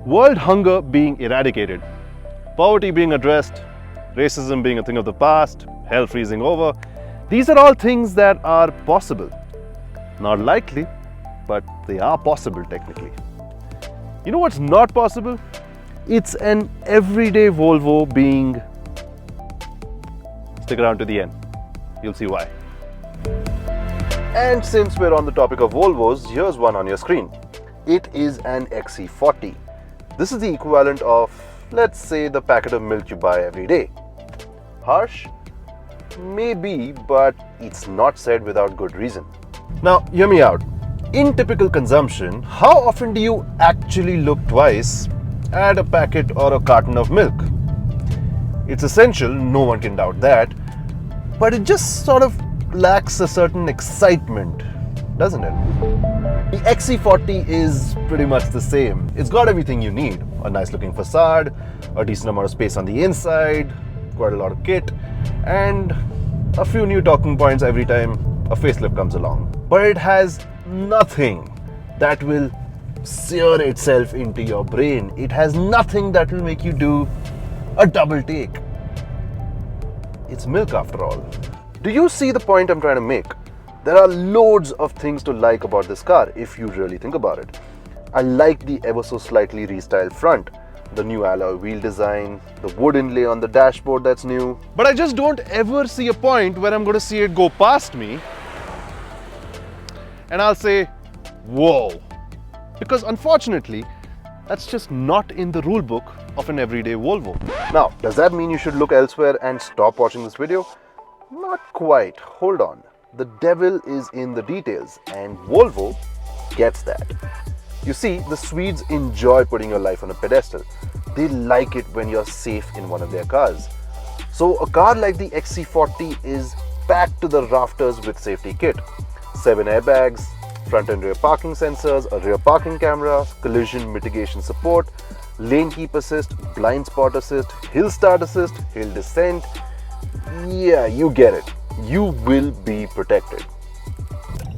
World hunger being eradicated, poverty being addressed, racism being a thing of the past, hell freezing over. These are all things that are possible. Not likely, but they are possible technically. You know what's not possible? It's an everyday Volvo being... Stick around to the end. You'll see why. And since we're on the topic of Volvos, here's one on your screen. It is an XC40. This is the equivalent of, let's say, the packet of milk you buy every day. Harsh? Maybe, but it's not said without good reason. Now, hear me out. In typical consumption, how often do you actually look twice at a packet or a carton of milk? It's essential, no one can doubt that, but it just sort of lacks a certain excitement, doesn't it? The XC40 is pretty much the same. It's got everything you need. A nice looking facade, a decent amount of space on the inside, quite a lot of kit, and a few new talking points every time a facelift comes along. But it has nothing that will sear itself into your brain. It has nothing that will make you do a double take. It's milk after all. Do you see the point I'm trying to make? There are loads of things to like about this car if you really think about it. I like the ever so slightly restyled front, the new alloy wheel design, the wood inlay on the dashboard that's new. But I just don't ever see a point where I'm going to see it go past me and I'll say, whoa. Because unfortunately, that's just not in the rule book of an everyday Volvo. Now, does that mean you should look elsewhere and stop watching this video? Not quite. Hold on. The devil is in the details, and Volvo gets that. You see, the Swedes enjoy putting your life on a pedestal. They like it when you're safe in one of their cars. So a car like the XC40 is packed to the rafters with safety kit. 7 airbags, front and rear parking sensors, a rear parking camera, collision mitigation support, lane keep assist, blind spot assist, hill start assist, hill descent. Yeah, you get it. You will be protected.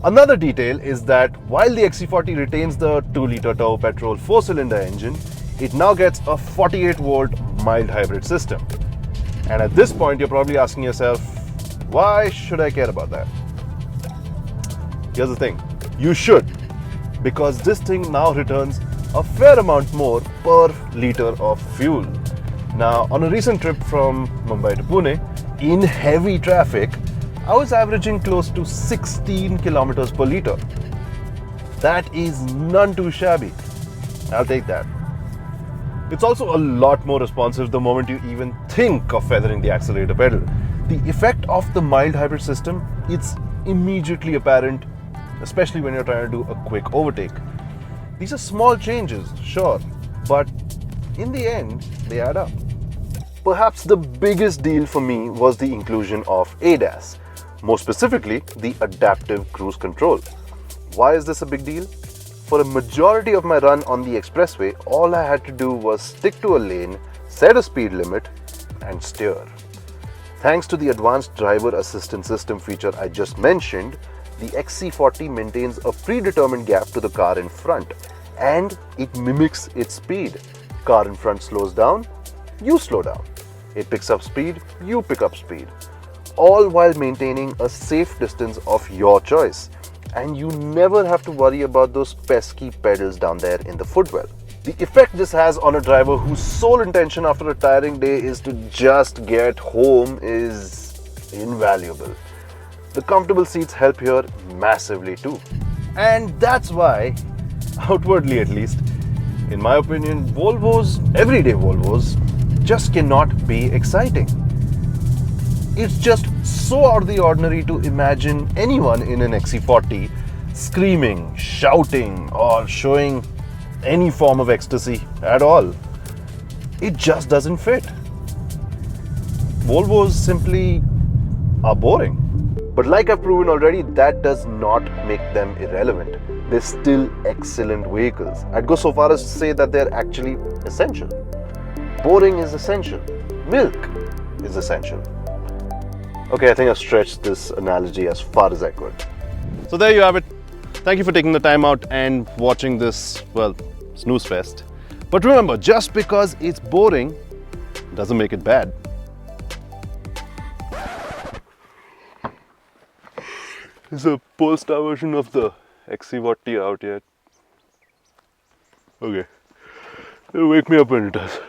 Another detail is that while the XC40 retains the 2-liter turbo-petrol 4-cylinder engine, it now gets a 48-volt mild hybrid system. And at this point, you're probably asking yourself, why should I care about that? Here's the thing. You should, because this thing now returns a fair amount more per liter of fuel. Now, on a recent trip from Mumbai to Pune, in heavy traffic, I was averaging close to 16 kilometers per liter. That is none too shabby. I'll take that. It's also a lot more responsive the moment you even think of feathering the accelerator pedal. The effect of the mild hybrid system, it's immediately apparent, especially when you're trying to do a quick overtake. These are small changes, sure, but in the end, they add up. Perhaps the biggest deal for me was the inclusion of ADAS, more specifically, the adaptive cruise control. Why is this a big deal? For a majority of my run on the expressway, all I had to do was stick to a lane, set a speed limit, and steer. Thanks to the advanced driver assistance system feature I just mentioned, the XC40 maintains a predetermined gap to the car in front, and it mimics its speed. Car in front slows down, you slow down. It picks up speed, you pick up speed. All while maintaining a safe distance of your choice. And you never have to worry about those pesky pedals down there in the footwell. The effect this has on a driver whose sole intention after a tiring day is to just get home is invaluable. The comfortable seats help here massively too. And that's why, outwardly at least, in my opinion, Volvos, everyday Volvos, just cannot be exciting. It's just so out of the ordinary to imagine anyone in an XC40 screaming, shouting, or showing any form of ecstasy at all. It just doesn't fit. Volvos simply are boring. But like I've proven already, that does not make them irrelevant. They're still excellent vehicles. I'd go so far as to say that they're actually essential. Boring is essential. Milk is essential. Okay, I think I've stretched this analogy as far as I could. So there you have it. Thank you for taking the time out and watching this, well, snooze fest. But remember, just because it's boring doesn't make it bad. Is a Polestar version of the XC40 out yet? Okay, it'll wake me up when it does.